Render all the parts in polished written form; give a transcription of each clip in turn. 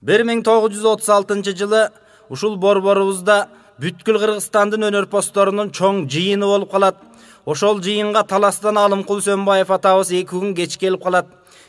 1936-жылы ушул борборубузда бүткүл Кыргызстандын өнөрпоздорунун чоң жыйыны болуп калат. Ошол жыйынга Таластан Алымкул Сөнбаев атабыз 2 күн кеч келип калат.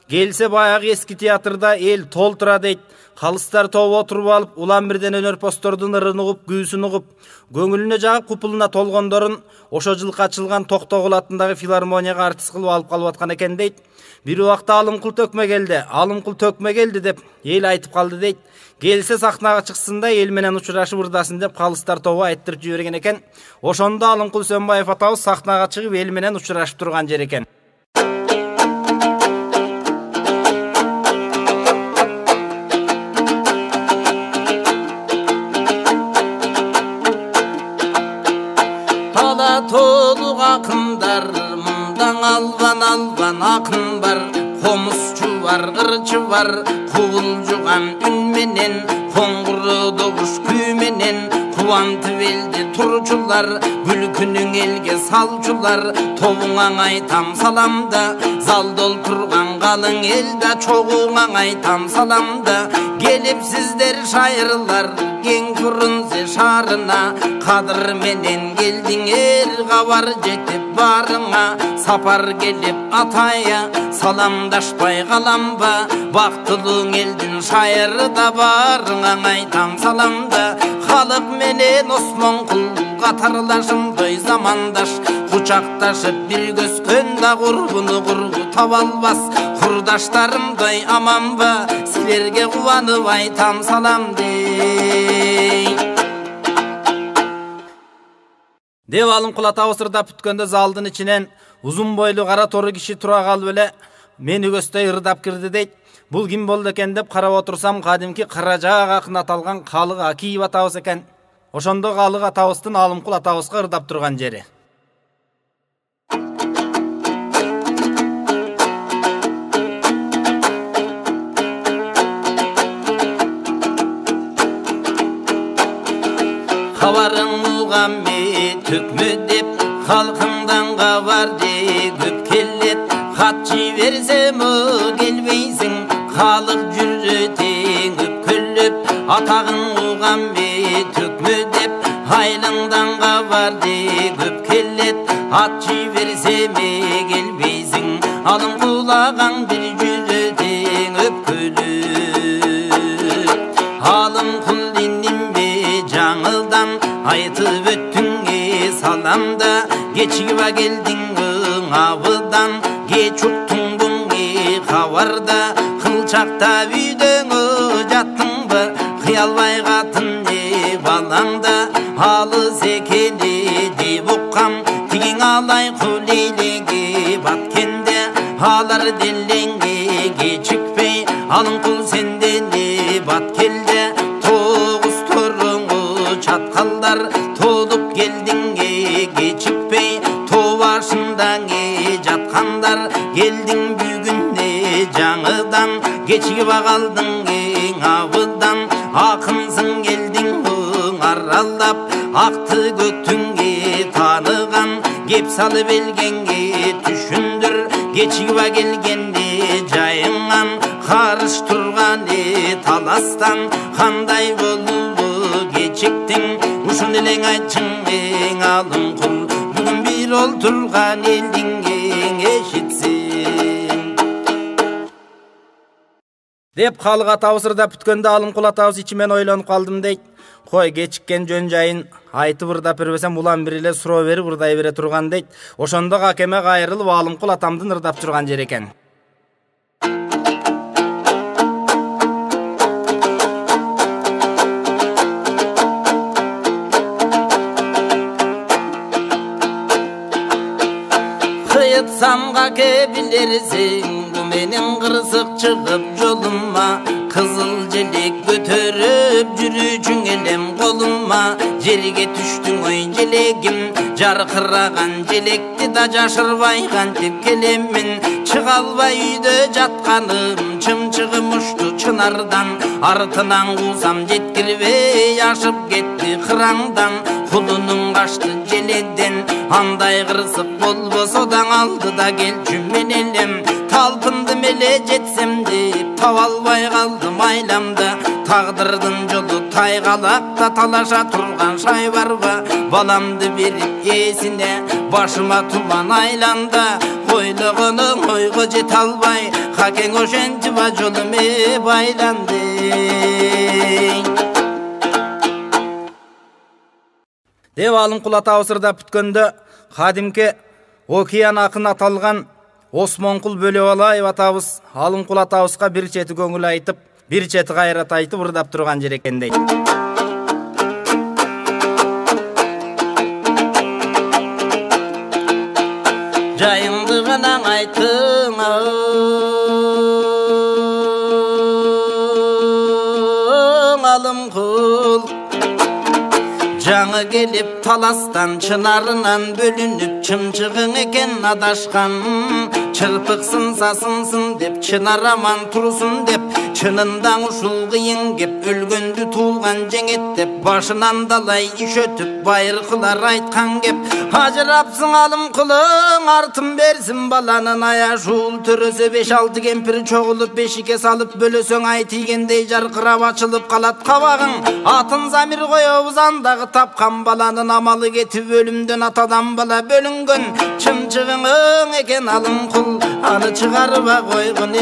Келсе баягы эски театрда эл толтура дейт. Калыстар тобу отуруп алып, улам бирден өнөрпоздордун ырын угуп, күүсүн угуп, көңүлүнө жагып купулуна толгондорун ошо жылкы ачылган Токтогул атындагы филармонияга артист кылып алып калып аткан экен дейт. Бир убакта Алымкул төкмө келди деп эл айтып калды дейт. Келсе сахнага чыксын да эл менен учурашып ырдасын деп калыстар тобу айттырып жиберген экен. Ошондо Алымкул Сөнбаев атабыз сахнага чыгып эл менен учурашып турган жер экен. Толук акындар, мындан албан акын бар. Комузчу бар, ырчы бар, кубулжуган үн менен, коңгуру добуш күү менен, кубантып элди турчулар, күлкүнүң элге салчулар. Тобуңаң айтам саламда, залда олтурган калың элде чогуңаң айтам саламда. Келипсиздер шайырлар, кең Фрунзе шаарына, кадыр менен келдиңер, кабар жетип барыңа. Сапар келип атая, саламдашпай каламба, бактылуу элдин шайырда барыңа айтам саламда. Халык менен Осмонкул катарлашымдай замандаш, кучакташып бир көскөндө курбуну кургу таба албас. Курдаштарымдай аманба, силерге кубанып айтам салам дей. Деп Алымкул атабыз ырдап бүткөндө залдын ичинен узун бойлуу кара тору киши тура калып эле мени көздөй ырдап кирди дейт. Бул ким болду экен деп карап отурсам, кадимки Каражаак акын аталган Калык Акиев атабыз экен. Ошондо Калык атабыздын Алымкул атабызга ырдап турган жери. Кабарың угамме төкмө деп, халкыңдан кабар де көп келет. Хат жиберсем келбейсиң, халык жүрөтең өпкөлөп. Атагың угамме төкмө деп, айлыңдан кабар де көп келет. Хат жиберсем келбейсиң, Алымкул агаң бир жүрөтең өпкөлөп. Алымкул жаңылдан айтып өттүңе саламда, кечигиба келдиң абыдан, кеч уктуң буңе кабарда. Кылчакта үйдөңө жаттыңбы, кыялбай катын не балаңда. Алыс экени деп уккам, тигиң алай кулейлеге баткенде. Алар делеңге кечикпей, Алымкул сенден не баткелде. Чаткалдар толуп келдиңге кечикпей, тоо башындаң жаткандар. Келдиң бүгүнне жаңыдан, кечигип калдың абыдан. Акынсың келдиң аралап, акты көтүңгө таныган. Кеп салып элгенге түшүндүр, кечигип келгенде жайыңан. Карыш турган таластан, кандай болуп кечиктиң, ушун элең айтчың Алымкул. Бүгүн бир олтурган элдиң эшитсин деп Калык атабыз ырдап бүткөндө Алымкул атабыз ичимен ойлонуп калдым дейт. Кой кечиккен жөн жайын айтып ырдап бербесем, улам бир эле суроо берип ырдай бере турган дейт. Ошондо акеме кайрылып Алымкул атамдын ырдап турган жери экен. Самга кебилерсиң, бу менин кырсык чыгып жолума. Кызыл желек көтөрүп жүрүүчүң элем колума. Жерге түштүң ой желегим, жаркыраган желекти да жашырбай кантип келемин. Чыга албай үйдө жатканым, чымчыгым ушту чынардан. Артынан куусам жеткирбей, ашып кетти кыраңдан. Кулунуң качты желеден, андай кырсык болбосо да алдыда келчү мен элем. Талпындым эле жетсем деп, таба албай калдым айламда. Taqdırdın jolu taygalaqta talaşa turgan şay barba. Balamdı berip esine başıma tuman aylanda. Koyluğunun oygu jet albay Haken oşençiva jolume baylandı. Деп Алымкул атабызырда бүткөндө кадимки океан акын аталган Осмонкул Бөлөбалаев атабыз Алымкул атабызга бир чети көңүл айтып, бир чети кайрат айтып ырдап турган жер экен дейт. Жайыңды гана айтың Алымкул Жаңы келіп таластан чынарынан бөлініп чымчығың екен адашқан Чырпықсын сасынсын деп чынараман тұрсын деп Чынындан ұшыл қиын кеп өлгөнді туылған жеңет деп Башынан далай иш өтіп байыр қылар айтқан кеп Ажырапсың Алымкулың артын берсін баланын ая жуыл төрөсө 5-6 кемпір чоғылып бешике салып бөлөсөң ай тигендей жарқырап açылып қалат қабағың Атын замир қойып зандағы тапқан баланын амалы кетіп өлімден атадан бала бөлінген Чымчығың екен Алымкул аны чыгарыба қойғын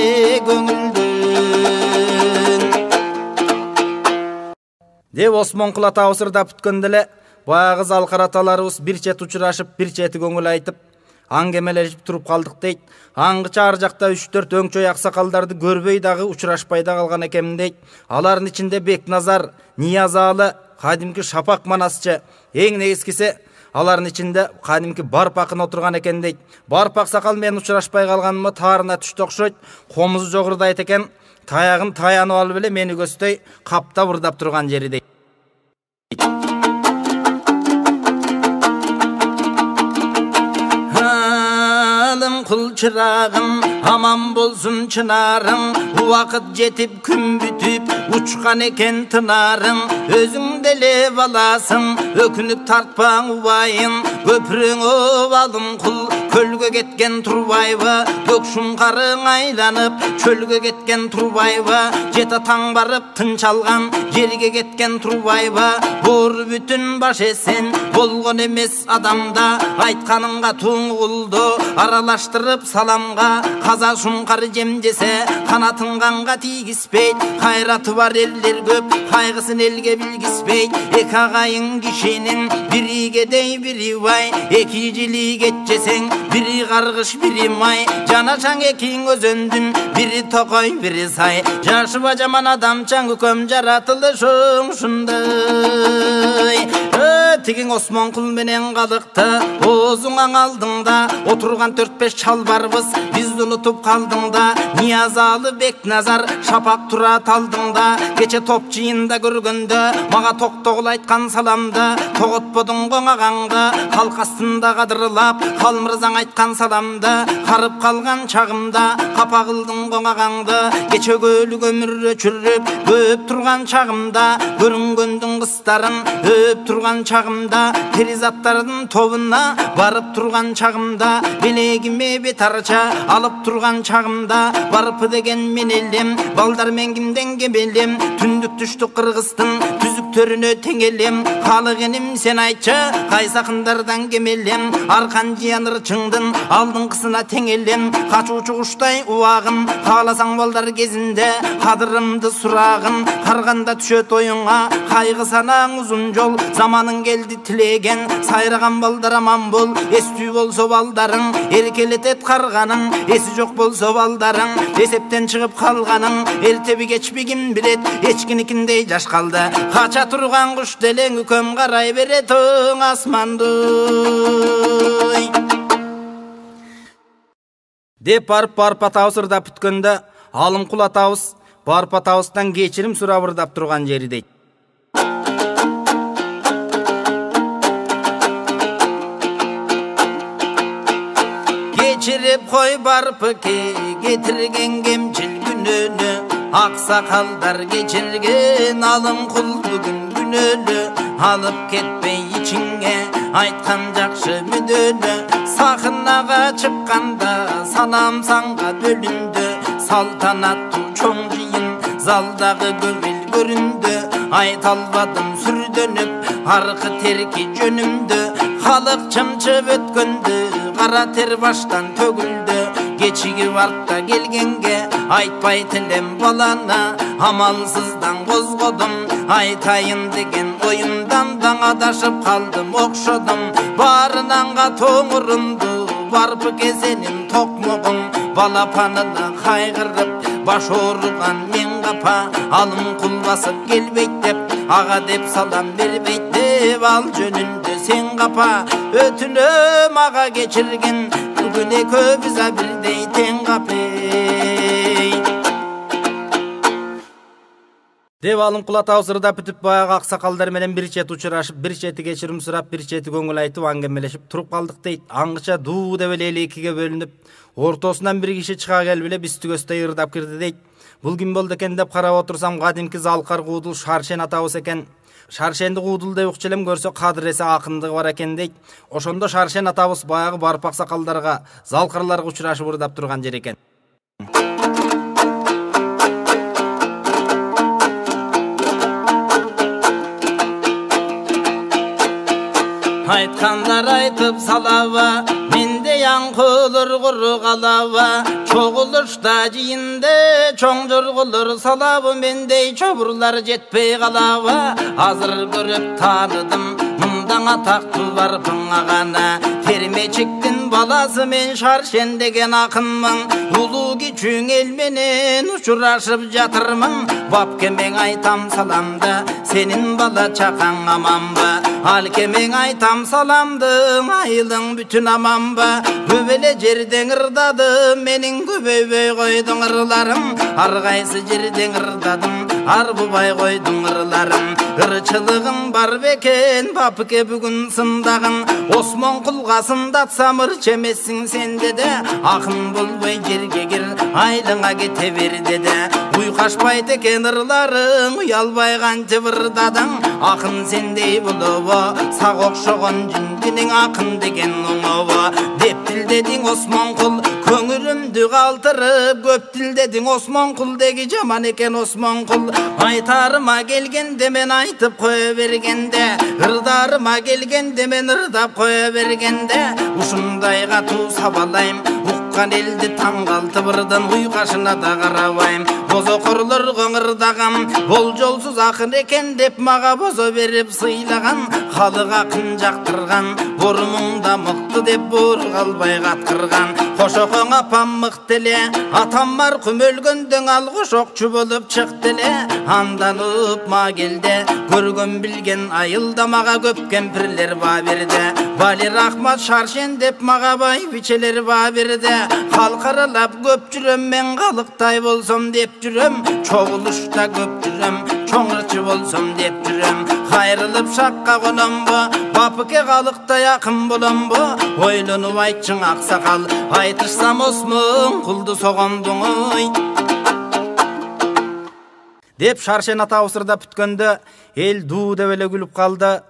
көңілден Деп Осмонкул атабызырда бүткөндө баягы залкараталарыбыз бир чет учурашып, бир чети көңүл айтып, аңгемелешип туруп калдык дейт. Аңгыча ар жакта 3-4 өңчөй аксакалдарды көрбөй дагы учурашпай да калган экенмин дейт. Алардын ичинде Бекназар, Ниязалы, кадимки Шапак Манасчы, эң негизгиси алардын ичинде кадимки Барпакын отурган экен дейт. Барпак сакал мен учурашпай калганыма таарына түштү окшойт. Комузу жогурдайт экен. Таягын таянып алып эле мени көздөй каптап ырдап турган жери дейт. Алымкул чырагым аман болsun чынарың Уақыт жетіп күн бүтіп учкан экен тынарың Өзүң деле баласың өкүнүп тартпаң убайын Көпүрөңө Алымкул көлгө кеткен турбайбы Көк шуңкарың айланып чөлгө кеткен турбайбы Жета таң барып тынч алган жерге кеткен турбайбы Бор бүтүн баш эсен болгон эмес адамда Айтканыңга туңгулду аралаштырып саламга Каза шуңкар жемжесе канатынганга тийгиспейт Кайраты бар элдер көп кайгысын элге билгиспейт Эки агайың кишинин бири кедей бири бай Эки жили кетчесең бири каргыш бири май Жанашаң экиң өзөндүн бири токой бири сай Жашыба жаман адамчаң көкөм жаратылышың ушундай Тигиң Осмонкул менен калыкты оозуңаң алдыңда Отурган 4-5 чалбарбыз бизди унутуп калдыңда Ниязалы Бекназар Шапак турат алдыңда Кече топ жыйында көргөндө мага токтогул айткан саламда Тоготподуң коңагаңды калкастында кадырлап Калмырзаң айткан саламды карып калган чагымда Капа кылдың коңагаңды Кече көлүк өмүр өчүрүп көп турган чагымда Көрүнгөндүң кыздарын өп турган чагымда Перизаттардын тобуна барып турган чагымда Белегиме бетарча алып турган чагымда Барып деген мен элем балдар мен кимден кемелем Түндүк түштүк кыргыздын түзүктөрүнө теңелем Калык эним сен айтчы кайсакындардан кемелем Аркан жыянырчыңдын алдыңкысына теңелем Качуучу куштай убагым кааласаң балдар кезинде кадырымды сурагын Карганда түшөт оюңа кайгы санаң узун жол Заманың келди тилеген сайраган балдар аман бол Эстүү болсо балдарың эркелетет карганың Эси жок болсо балдарың эсептен чыгып калганың Эртеби кечпи ким билет эчкиникиндей жаш калды Кача турган куш делең үкөм карай берет оң асманды Деп барып атабызырда бүткөндө Алымкул атабыз барып атабыздан кечирим сурап ырдап турган жери дейт. Geçirip koy barpıki getirgen gemçil gününü Aksakaldar geçirgen Alımkul bugün gününü Alıp ketmey içinge aytkan jakşı müdünü Sakınaga çıkkanda sanam sanga bölündü Saltanatlı çoң жыйын залдағы көңіл көрүндü айта албадым сүрдөнүp аркы терки жөнүмдü халық чымчып өткөндü кара тер баштан төгүлдü кечигип артта келгенге айтпай тилем баланы амалсыздан козгодум айтайын деген оюмдан даңадашып калдым окшодум барынанга тоңурунду барпы кезеним токмогум балапанына кайгырып баш ооруган мен капа алым кул басып келбейт деп ага деп салам бербейт деп ал жөнүндө сен капа өтүнөм ага кечирген бүгүн экөөбүз бирдей тең капей деп алым кулатабыз ырдап бүтүп баягы аксакалдар менен бир чет учурашып бир чети кечирим сурап бир чети көңүл айтып аңгемелешип туруп калдык дейт. Аңгыча дуу деп эле экиге бөлүнүп ортосунан бир киши чыга келип эле биз түгөстөй ырдап кирди дейт. Бул ким болду экен деп карап отурсам кадимки залкар куудул Шаршен атабыз экен. Шаршенди куудул деп укчу элем көрсө кадыресе акындыгы бар экен дейт. Ошондо Шаршен атабыз баягы барып аксакалдарга залкарларга учурашып ырдап турган жер экен. Айтқандар айтып салаба, менде яңқылыр құры қалаба, чоғылышта жиынды, чоң жұрғылыр салабы, мендей чобырлар жетпей қалаба. Азыр көріп таныдым, мұндан атақты бар пыңағана, термечіктің баласы мен Шаршен деген ақынмын, ұлы кичүң елменен ұшырашып жатырмын, бап кемең айтам саламды, сенің бала чақаң аман ба, ал кемең айтам саламды, айылың бүтін аман ба, көбеле жерден ырдады, менің көбейбей қойдың ырларым, арғайсы жерден ырдадым, арбубай қойдың ырларым, ырчылығың бар бекен, бапыке бүгін сындағын, Осмон құлға сындатсам ырчемесің сен деді, ақын болбай жерге кер, айлыңа кете бер деді, ұйқашпайды екен ырларың, ұялбай қанчы ырдадың, ақын сендей болуы, сақ оқшоғын жүндінің ақын деген оңуы, деп тілдедің Осмон құл, көңілімді қалтырып, көп тілдедің Осмон құл деги жаман екен Осмон құл, айтарыма келгенде мен айтып қоя бергенде, ырдарыма келгенде мен ырдап қоя бергенде, ұшындайға ту сабалайым, ұққан елді таңғалтып ырдан ұйқашына да қарабайым, бозо құрлыр қоңырдағам, бол жолсыз ақын екен деп маға бозо беріп сыйлаған, халық ақын жақтырған, бұрымыңда мықты деп бұр қалбай қатқырған, қошоқың апам мықтеле, атам марқұм өлгендің ал қошоқчу болып шықтеле, анданып ма келді, көрген білген айылда маға көп кемпірлер ба берді, Балер Ахмат Шаршен деп маға бай бичелер ба берді, қалқаралап көп жүрем, мен қалықтай болсам деп жүрем, чоғылышта көп жүрем, чоңырчы болсам деп жүрем, қайрылып шаққа қонам ба, бапыке қалықтай ақын болам ба, ойланып айтшың ақсақал, айтышсам Осмон құлды соғандың ой. Деп Шаршен атабыз ырдап бүткөндө эл дуу деп эле күлүп калды.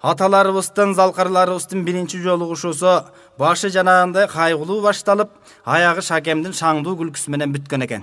Аталарыбыздын, залкарларыбыздын биринчи жолугушуусу башы жанагындай кайгылуу башталып, аягы Шакемдин шаңдуу күлкүсү менен бүткөн экен.